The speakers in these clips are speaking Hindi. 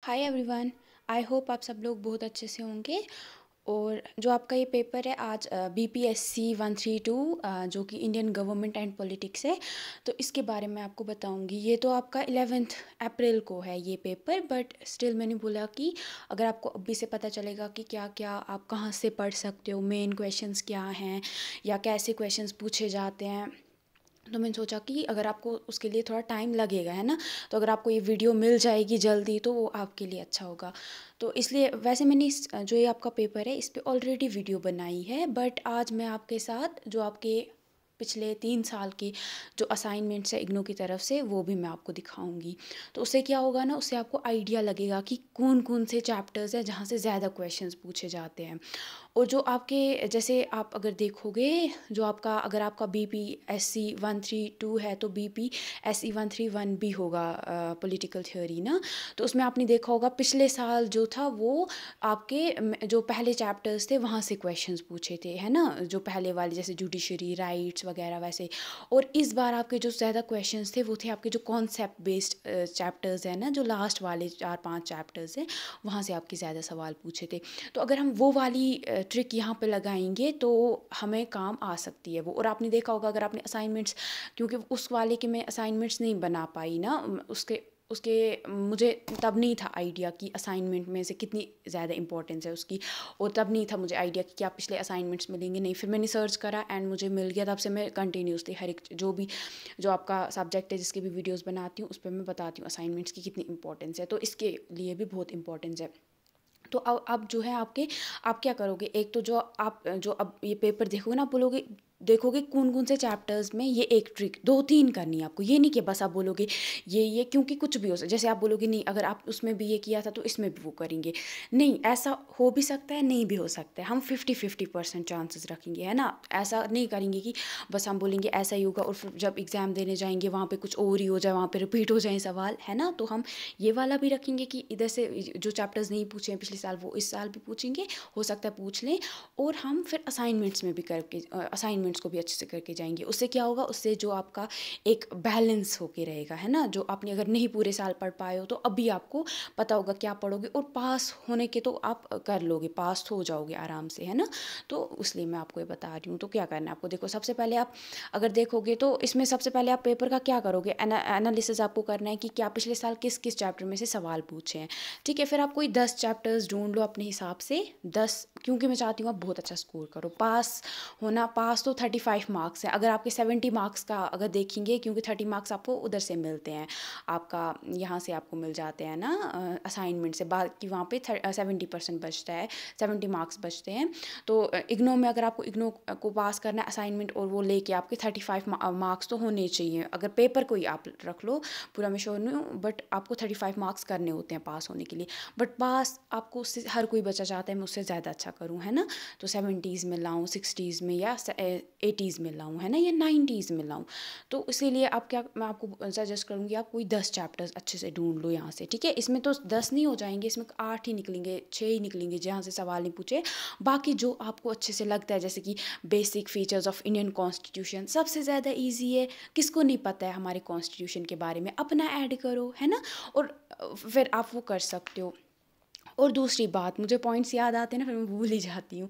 Hi everyone. आई होप आप सब लोग बहुत अच्छे से होंगे। और जो आपका ये पेपर है आज BPSC 132 जो कि इंडियन गवर्नमेंट एंड पॉलिटिक्स है, तो इसके बारे में आपको बताऊंगी। ये तो आपका 11 अप्रैल को है ये पेपर, बट स्टिल मैंने बोला कि अगर आपको अभी से पता चलेगा कि क्या क्या आप कहाँ से पढ़ सकते हो, मेन क्वेश्चंस क्या हैं या कैसे क्वेश्चंस पूछे जाते हैं, तो मैंने सोचा कि अगर आपको उसके लिए थोड़ा टाइम लगेगा है ना, तो अगर आपको ये वीडियो मिल जाएगी जल्दी तो वो आपके लिए अच्छा होगा। तो इसलिए वैसे मैंने जो ये आपका पेपर है इस पे ऑलरेडी वीडियो बनाई है, बट आज मैं आपके साथ जो आपके पिछले 3 साल की जो असाइनमेंट्स है इग्नू की तरफ से वो भी मैं आपको दिखाऊंगी। तो उससे क्या होगा ना, उससे आपको आइडिया लगेगा कि कौन कौन से चैप्टर्स हैं जहाँ से ज़्यादा क्वेश्चंस पूछे जाते हैं। और जो आपके जैसे आप अगर देखोगे, जो आपका अगर आपका BPSC 132 है तो BPSC 131 भी होगा पॉलिटिकल थ्योरी ना। तो उसमें आपने देखा होगा पिछले साल जो था वो आपके जो पहले चैप्टर्स थे वहाँ से क्वेश्चंस पूछे थे है ना, जो पहले वाले जैसे जुडिशरी राइट्स वगैरह वैसे। और इस बार आपके जो ज़्यादा क्वेश्चंस थे वो थे आपके जो कॉन्सेप्ट बेस्ड चैप्टर्स हैं ना, जो लास्ट वाले 4-5 चैप्टर्स हैं वहाँ से आपके ज़्यादा सवाल पूछे थे। तो अगर हम वो वाली ट्रिक यहाँ पे लगाएंगे तो हमें काम आ सकती है वो। और आपने देखा होगा अगर आपने असाइनमेंट्स, क्योंकि उस वाले के मैं असाइनमेंट्स नहीं बना पाई ना, उसके उसके मुझे तब नहीं था आइडिया कि असाइनमेंट में से कितनी ज़्यादा इंपॉर्टेंस है उसकी। और तब नहीं था मुझे आइडिया कि क्या पिछले असाइनमेंट्स मिलेंगे, नहीं। फिर मैंने सर्च करा एंड मुझे मिल गया, तब से मैं कंटिन्यूसली हर एक जो आपका सब्जेक्ट है जिसके भी वीडियोस बनाती हूँ उस पर मैं बताती हूँ असाइनमेंट्स की कितनी इंपॉर्टेंस है। तो इसके लिए भी बहुत इंपॉर्टेंस है। तो अब जो है आपके, आप क्या करोगे, एक तो जो आप जो अब ये पेपर देखोगे ना, आप बोलोगे देखोगे कौन कौन से चैप्टर्स में ये एक ट्रिक 2-3 करनी है आपको। ये नहीं कि बस आप बोलोगे ये क्योंकि कुछ भी हो सकता, जैसे आप बोलोगे नहीं अगर आप उसमें भी ये किया था तो इसमें भी वो करेंगे। नहीं, ऐसा हो भी सकता है, नहीं भी हो सकता है। हम 50-50% चांसेस रखेंगे है ना। ऐसा नहीं करेंगे कि बस हम बोलेंगे ऐसा ही होगा और फिर जब एग्ज़ाम देने जाएंगे वहाँ पे कुछ और ही हो जाए, वहाँ पे रिपीट हो जाए सवाल है ना। तो हम ये वाला भी रखेंगे कि इधर से जो चैप्टर्स नहीं पूछे हैं पिछले साल वो इस साल भी पूछेंगे, हो सकता है पूछ लें। और हम फिर असाइनमेंट्स में भी करके असाइनमेंट्स को भी अच्छे से करके जाएंगे। उससे क्या होगा, उससे जो आपका एक बैलेंस होके रहेगा है ना। जो आपने अगर नहीं पूरे साल पढ़ पाए हो तो अभी आपको पता होगा क्या पढ़ोगे, और पास होने के तो आप कर लोगे, पास हो जाओगे आराम से है ना। तो इसलिए मैं आपको ये बता रही हूँ। तो क्या करना है आपको, देखो सबसे पहले आप अगर देखोगे तो इसमें सबसे पहले आप पेपर का क्या करोगे, एनालिसिस आपको करना है कि क्या पिछले साल किस किस चैप्टर में से सवाल पूछे हैं। ठीक है, फिर आप कोई 10 चैप्टर्स ढूंढ लो अपने हिसाब से, 10, क्योंकि मैं चाहती हूँ आप बहुत अच्छा स्कोर करो। पास होना, पास तो 35 मार्क्स है। अगर आपके 70 मार्क्स का अगर देखेंगे, क्योंकि 30 मार्क्स आपको उधर से मिलते हैं, आपका यहाँ से आपको मिल जाते हैं ना असाइनमेंट से, बाकी वहाँ पे 70% बचता है, 70 मार्क्स बचते हैं। तो इग्नो में अगर आपको इग्नो को पास करना है असाइनमेंट और वो लेके आपके 35 मार्क्स तो होने चाहिए। अगर पेपर को ही आप रख लो, पूरा मैं श्योर नहीं हूँ, बट आपको 35 मार्क्स करने होते हैं पास होने के लिए। बट पास आपको उससे हर कोई बच्चा चाहता है मैं उससे ज़्यादा अच्छा करूँ है ना, तो 70s में लाऊँ, 60s में या 80s में लाऊँ है ना, या 90s में लाऊँ। तो इसीलिए आप क्या, मैं आपको सजेस्ट करूँगी आप कोई 10 चैप्टर्स अच्छे से ढूंढ लो यहाँ से। ठीक है, इसमें तो 10 नहीं हो जाएंगे, इसमें 8 ही निकलेंगे, 6 ही निकलेंगे जहाँ से सवाल नहीं पूछे। बाकी जो आपको अच्छे से लगता है, जैसे कि basic features of Indian constitution सबसे ज़्यादा ईजी है, किसको नहीं पता है हमारे कॉन्स्टिट्यूशन के बारे में, अपना ऐड करो है ना। और फिर आप वो कर सकते हो। और दूसरी बात, मुझे पॉइंट्स याद आते हैं ना फिर मैं भूल ही जाती हूँ।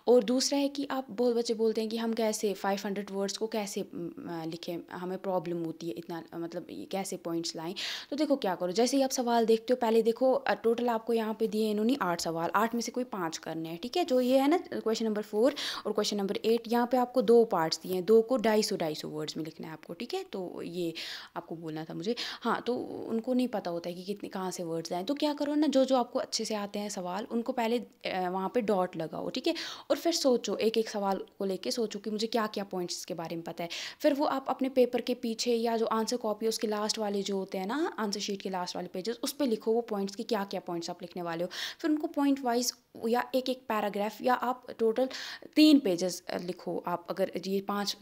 और दूसरा है कि आप बहुत बच्चे बोलते हैं कि हम कैसे 500 वर्ड्स को कैसे लिखें, हमें प्रॉब्लम होती है इतना, मतलब ये कैसे पॉइंट्स लाएं। तो देखो क्या करो, जैसे ही आप सवाल देखते हो पहले देखो टोटल आपको यहाँ पे दिए इन्होंने 8 सवाल, 8 में से कोई 5 करने हैं। ठीक है, जो ये है ना क्वेश्चन नंबर 4 और क्वेश्चन नंबर 8, यहाँ पे आपको 2 पार्ट्स दिए हैं, 2 को 250 वर्ड्स में लिखना है आपको। ठीक है, तो ये आपको बोलना था मुझे। हाँ, तो उनको नहीं पता होता है कि कितने कहाँ से वर्ड्स आए। तो क्या करो ना, जो जो आपको अच्छे से आते हैं सवाल उनको पहले वहाँ पे डॉट लगाओ। ठीक है, और फिर सोचो एक एक सवाल को लेके सोचो कि मुझे क्या क्या पॉइंट्स इसके बारे में पता है। फिर वो आप अपने पेपर के पीछे या जो आंसर कॉपी है उसके लास्ट वाले जो होते हैं ना, आंसर शीट के लास्ट वाले पेजेस, उस पर लिखो वो पॉइंट्स की क्या क्या पॉइंट्स आप लिखने वाले हो। फिर उनको पॉइंट वाइज या एक एक पैराग्राफ या आप टोटल 3 पेजेस लिखो। आप अगर ये 5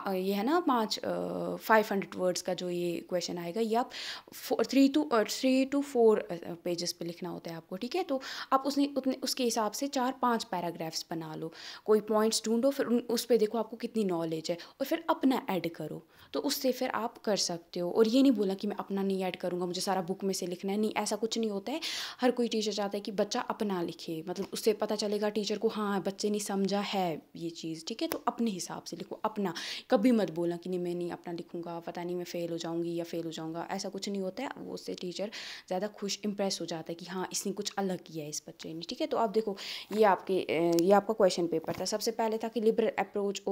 ये है ना 500 वर्ड्स का जो ये क्वेश्चन आएगा, ये आप 3 to 4 पेजेस पे लिखना होता है आपको। ठीक ठीक है। तो आप उसके हिसाब से 4-5 पैराग्राफ्स बना लो, कोई पॉइंट्स ढूंढो, फिर उस पर देखो आपको कितनी नॉलेज है और फिर अपना ऐड करो, तो उससे फिर आप कर सकते हो। और ये नहीं बोला कि मैं अपना नहीं ऐड करूँगा, मुझे सारा बुक में से लिखना है, नहीं, ऐसा कुछ नहीं होता है। हर कोई टीचर चाहता है कि बच्चा अपना लिखे, मतलब उससे पता चलेगा टीचर को, हाँ बच्चे ने समझा है ये चीज़, ठीक है। तो अपने हिसाब से लिखो अपना, कभी मत बोलना कि नहीं मैं नहीं अपना लिखूँगा, पता नहीं मैं फ़ेल हो जाऊँगी या फ़ेल हो जाऊँगा, ऐसा कुछ नहीं होता है। वो उससे टीचर ज़्यादा खुश इम्प्रेस हो जाता है कि हाँ इसने कुछ अलग किया है इस बच्चे ने, ठीक है। तो आप देखो ये आपका क्वेश्चन पेपर था। सबसे पहले था कि लिबरल अप्रोच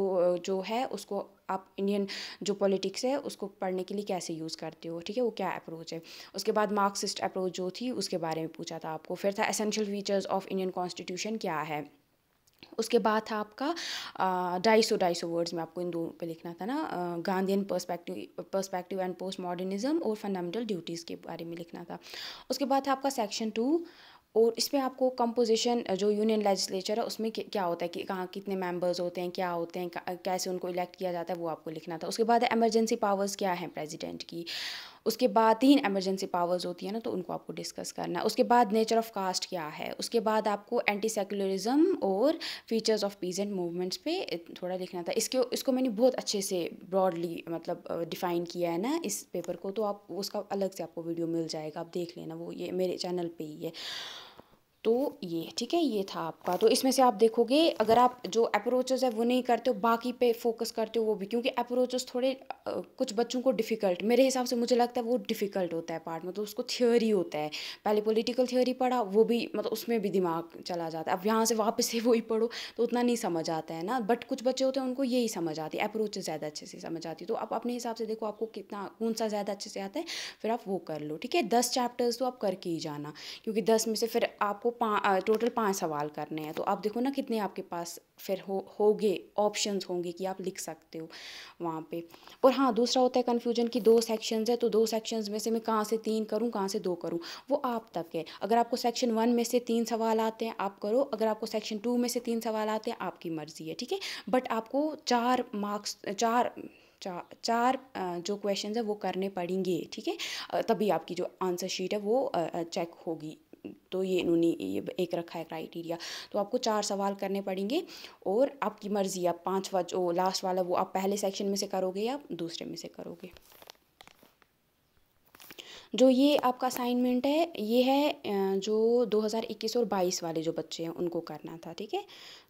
जो है उसको आप इंडियन जो पॉलिटिक्स है उसको पढ़ने के लिए कैसे यूज़ करते हो, ठीक है, वो क्या अप्रोच है। उसके बाद मार्क्सिस्ट अप्रोच जो थी उसके बारे में पूछा था आपको। फिर था essential features of Indian constitution क्या है। उसके बाद था आपका 250 वर्ड्स में आपको इन दो पे लिखना था ना, Gandhian perspective and post modernism और फंडामेंटल ड्यूटीज़ के बारे में लिखना था। उसके बाद था आपका सेक्शन 2, और इसमें आपको कंपोजिशन जो यूनियन लेजिस्लेचर है उसमें क्या होता है कि कहाँ कितने मेंबर्स होते हैं, क्या होते हैं, कैसे उनको इलेक्ट किया जाता है, वो आपको लिखना था। उसके बाद इमरजेंसी पावर्स क्या है प्रेसिडेंट की। उसके बाद 3 इमरजेंसी पावर्स होती है ना, तो उनको आपको डिस्कस करना है। उसके बाद नेचर ऑफ कास्ट क्या है। उसके बाद आपको एंटी सेक्युलरिज्म और फीचर्स ऑफ पीजेंट मूवमेंट्स पे थोड़ा लिखना था। इसको मैंने बहुत अच्छे से ब्रॉडली मतलब डिफ़ाइन किया है ना इस पेपर को, तो आप उसका अलग से आपको वीडियो मिल जाएगा, आप देख लेना, वो ये मेरे चैनल पे ही है। तो ये ठीक है, ये था आपका। तो इसमें से आप देखोगे अगर आप जो अप्रोचेस है वो नहीं करते हो, बाकी पे फोकस करते हो वो भी, क्योंकि अप्रोचेस थोड़े कुछ बच्चों को डिफ़िकल्ट, मेरे हिसाब से मुझे लगता है वो डिफ़िकल्ट होता है पार्ट में, तो उसको थियोरी होता है। पहले पॉलिटिकल थियोरी पढ़ा, वो भी मतलब उसमें भी दिमाग चला जाता है। अब यहाँ से वापस से वही पढ़ो तो उतना नहीं समझ आता है ना, बट कुछ बच्चे होते हैं उनको यही समझ आती है, अप्रोचेस ज़्यादा अच्छे से समझ आती है। तो आप अपने हिसाब से देखो आपको कितना कौन सा ज़्यादा अच्छे से आता है, फिर आप वो कर लो, ठीक है। 10 चैप्टर्स तो आप करके ही जाना, क्योंकि 10 में से फिर आपको टोटल 5 सवाल करने हैं। तो आप देखो ना कितने आपके पास फिर होगे ऑप्शंस होंगे कि आप लिख सकते हो वहाँ पे। और हाँ, दूसरा होता है कन्फ्यूजन की 2 सेक्शंस है, तो 2 सेक्शंस में से मैं कहाँ से 3 करूँ, कहाँ से 2 करूँ, वो आप तक है। अगर आपको सेक्शन 1 में से 3 सवाल आते हैं आप करो, अगर आपको सेक्शन 2 में से 3 सवाल आते हैं आपकी मर्ज़ी है, ठीक है। बट आपको 4 मार्क्स 4 जो क्वेश्चंस है वो करने पड़ेंगे, ठीक है। तभी आपकी जो आंसर शीट है वो चेक होगी। तो ये इन्होंने ये एक रखा है क्राइटेरिया। तो आपको 4 सवाल करने पड़ेंगे और आपकी मर्ज़ी, आप 5वां जो लास्ट वाला वो आप पहले सेक्शन में से करोगे या दूसरे में से करोगे। जो ये आपका असाइनमेंट है ये है जो 2021 और 22 वाले जो बच्चे हैं उनको करना था, ठीक है।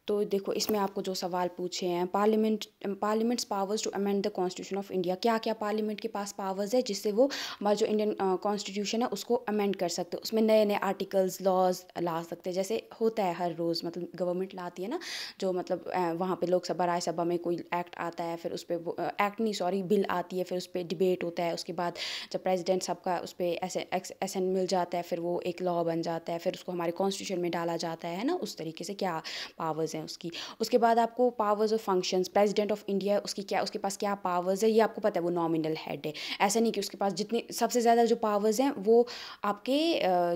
तो देखो इसमें आपको जो सवाल पूछे हैं, parliament's powers to amend the constitution of India, क्या क्या पार्लियामेंट के पास पावर्स है जिससे वो हमारा जो इंडियन कॉन्स्टिट्यूशन है उसको अमेंड कर सकते हो। उसमें नए नए आर्टिकल्स लॉज ला सकते हैं, जैसे होता है हर रोज़, मतलब गवर्नमेंट लाती है ना, जो मतलब वहाँ पे लोकसभा राज्यसभा में कोई एक्ट आता है, फिर उस पर एक्ट नहीं सॉरी बिल आती है, फिर उस पर डिबेट होता है, उसके बाद जब प्रेसिडेंट सबका उस पर एसेंट मिल जाता है, फिर वो एक लॉ बन जाता है, फिर उसको हमारे कॉन्स्टिट्यूशन में डाला जाता है ना, उस तरीके से क्या पावर्स हैं उसकी। उसके बाद आपको पावर्स और फंक्शंस, प्रेसिडेंट ऑफ इंडिया उसके पास क्या पावर्स है ये आपको पता है, वो नॉमिनल हेड है। ऐसा नहीं कि उसके पास जितने सबसे ज़्यादा जो पावर्स हैं वो आपके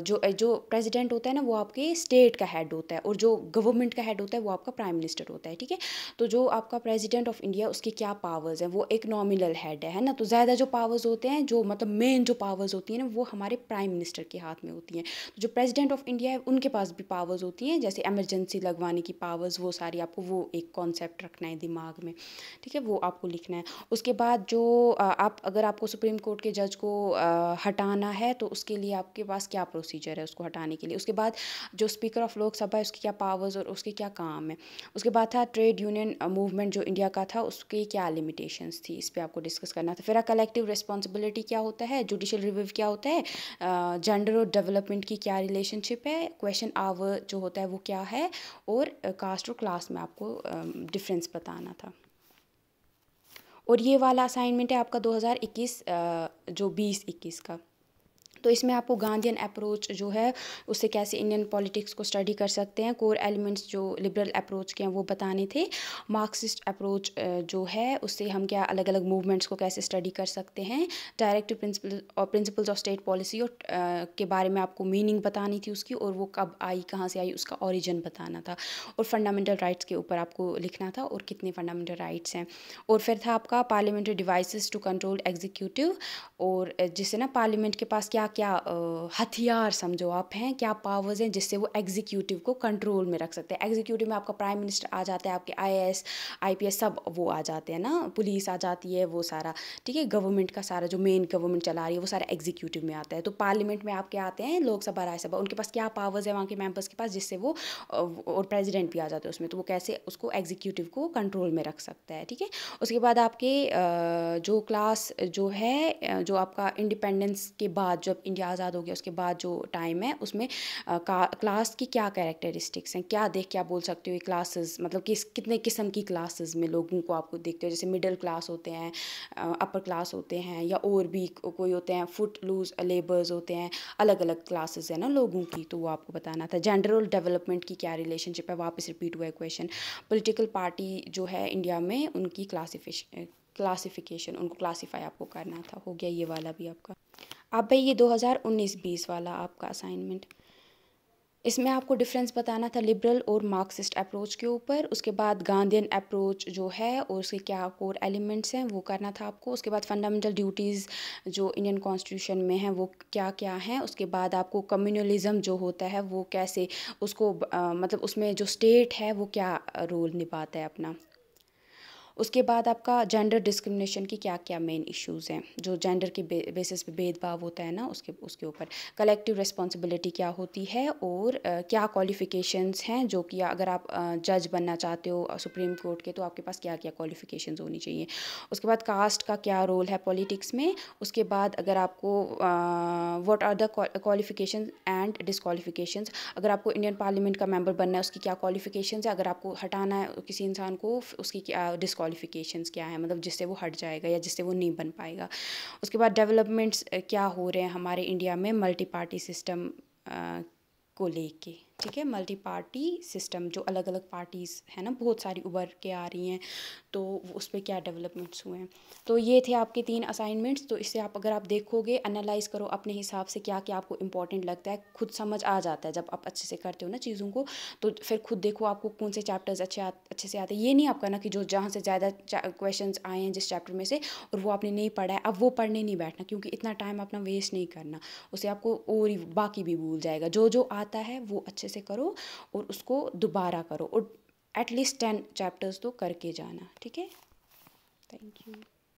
जो प्रेसिडेंट होता है ना वो आपके स्टेट का हेड होता है, और जो गवर्नमेंट का हेड होता है वो आपका प्राइम मिनिस्टर होता है, ठीक है। तो जो आपका प्रेसिडेंट ऑफ इंडिया उसके क्या पावर्स हैं, वो एक नॉमिनल हेड है ना। तो ज़्यादा जो पावर्स होते हैं, जो मतलब मेन जो पावर्स होती हैं ना, वो हमारे प्राइम मिनिस्टर के हाथ में होती हैं। तो जो प्रेसिडेंट ऑफ इंडिया है उनके पास भी पावर्स होती हैं, जैसे इमरजेंसी लगवाने की पावर्स, वो सारी आपको वो एक कॉन्सेप्ट रखना है दिमाग में, ठीक है, वो आपको लिखना है। उसके बाद जो आप अगर आपको सुप्रीम कोर्ट के जज को हटाना है तो उसके लिए आपके पास क्या प्रोसीजर है उसको हटाने के लिए। उसके बाद जो स्पीकर ऑफ लोकसभा है उसकी क्या पावर्स और उसके क्या काम है। उसके बाद था ट्रेड यूनियन मूवमेंट जो इंडिया का था उसकी क्या लिमिटेशंस थी, इस पर आपको डिस्कस करना था। फिर कलेक्टिव रिस्पॉन्सिबिलिटी क्या होता है, जुडिशल रिव्यू क्या होता है, जेंडर और डेवलपमेंट की क्या रिलेशनशिप है, क्वेश्चन आवर जो होता है वो क्या है, और कास्ट और क्लास में आपको डिफरेंस बताना था। और ये वाला असाइनमेंट है आपका 2021 जो 20-21 का। तो इसमें आपको गांधीयन अप्रोच जो है उससे कैसे इंडियन पॉलिटिक्स को स्टडी कर सकते हैं, कोर एलिमेंट्स जो लिबरल अप्रोच के हैं वो बताने थे। मार्क्सिस्ट अप्रोच जो है उससे हम क्या अलग अलग मूवमेंट्स को कैसे स्टडी कर सकते हैं। Directive principles of state policy और के बारे में आपको मीनिंग बतानी थी उसकी, और वो कब आई कहाँ से आई उसका ओरिजिन बताना था। और फंडामेंटल राइट्स के ऊपर आपको लिखना था और कितने फंडामेंटल राइट्स हैं। और फिर था आपका parliamentary devices to control executive, और जिससे ना पार्लियामेंट के पास क्या क्या हथियार समझो आप हैं, क्या पावर्स हैं जिससे वो एग्जीक्यूटिव को कंट्रोल में रख सकते हैं। एग्जीक्यूटिव में आपका प्राइम मिनिस्टर आ जाता है, आपके आईएएस आईपीएस सब वो आ जाते हैं ना, पुलिस आ जाती है, वो सारा ठीक है, गवर्नमेंट का सारा जो मेन गवर्नमेंट चला रही है वो सारा एग्जीक्यूटिव में आता है। तो पार्लियामेंट में आपके आते हैं लोकसभा राज्यसभा, उनके पास क्या पावर्स है वहाँ के मेंबर्स के पास, जिससे वो और प्रेसिडेंट भी आ जाते हैं उसमें, तो वो कैसे उसको एग्जीक्यूटिव को कंट्रोल में रख सकता है। ठीक है, उसके बाद आपके जो क्लास जो है जो आपका इंडिपेंडेंस के बाद जब इंडिया आज़ाद हो गया उसके बाद जो टाइम है उसमें क्लास की क्या कैरेक्टरिस्टिक्स हैं, क्या देख के आप बोल सकते हो ये क्लासेस मतलब कितने किस्म की क्लासेस में लोगों को आपको देखते हो, जैसे मिडिल क्लास होते हैं, अपर क्लास होते हैं, या और भी कोई होते हैं फुट लूज लेबर्स होते हैं, अलग अलग क्लासेस है ना लोगों की, तो वो आपको बताना था। जेंडर और डेवलपमेंट की क्या रिलेशनशिप है, वापस रिपीट हुआ है क्वेश्चन। पॉलिटिकल पार्टी जो है इंडिया में उनकी क्लासिफिकेशन उनको क्लासीफाई आपको करना था, हो गया ये वाला भी आपका। अब भाई ये 2019-20 वाला आपका असाइनमेंट, इसमें आपको डिफरेंस बताना था लिबरल और मार्क्सिस्ट अप्रोच के ऊपर, उसके बाद गांधीयन अप्रोच जो है और उसके क्या कोर एलिमेंट्स हैं वो करना था आपको, उसके बाद फंडामेंटल ड्यूटीज़ जो इंडियन कॉन्स्टिट्यूशन में हैं वो क्या क्या हैं, उसके बाद आपको कम्युनलिज्म जो होता है वो कैसे उसको मतलब उसमें जो स्टेट है वो क्या रोल निभाता है अपना। उसके बाद आपका जेंडर डिस्क्रिमिनेशन की क्या क्या मेन इश्यूज़ हैं, जो जेंडर के बेसिस पे भेदभाव होता है ना उसके उसके ऊपर। कलेक्टिव रिस्पॉन्सिबिलिटी क्या होती है, और क्या क्वालिफ़िकेशंस हैं जो कि अगर आप जज बनना चाहते हो सुप्रीम कोर्ट के तो आपके पास क्या क्या क्वालिफ़िकेशंस होनी चाहिए। उसके बाद कास्ट का क्या रोल है पॉलिटिक्स में। उसके बाद अगर आपको what are the qualifications and disqualifications, अगर आपको इंडियन पार्लियामेंट का मेंबर बनना है उसकी क्या क्वालिफ़िकेशंस है, अगर आपको हटाना है किसी इंसान को उसकी क्या डिसक्वालिफ़िकेशंस क्या है, मतलब जिससे वो हट जाएगा या जिससे वो नहीं बन पाएगा। उसके बाद डेवलपमेंट्स क्या हो रहे हैं हमारे इंडिया में मल्टी पार्टी सिस्टम को लेके। ठीक है, मल्टी पार्टी सिस्टम जो अलग अलग पार्टीज़ है ना बहुत सारी उभर के आ रही हैं, तो उस पर क्या डेवलपमेंट्स हुए हैं। तो ये थे आपके 3 असाइनमेंट्स। तो इससे आप अगर आप देखोगे एनालाइज करो अपने हिसाब से क्या क्या आपको इंपॉर्टेंट लगता है, खुद समझ आ जाता है जब आप अच्छे से करते हो ना चीज़ों को, तो फिर खुद देखो आपको कौन से चैप्टर्स अच्छे से आते हैं। ये नहीं आप करना कि जो जहाँ से ज़्यादा क्वेश्चंस आए हैं जिस चैप्टर में से और वो आपने नहीं पढ़ा है अब वो पढ़ने नहीं बैठना, क्योंकि इतना टाइम अपना वेस्ट नहीं करना, उससे आपको और ही बाकी भी भूल जाएगा। जो जो आता है वो अच्छे से करो और उसको दोबारा करो, और एटलीस्ट 10 चैप्टर्स तो करके जाना। ठीक है, थैंक यू।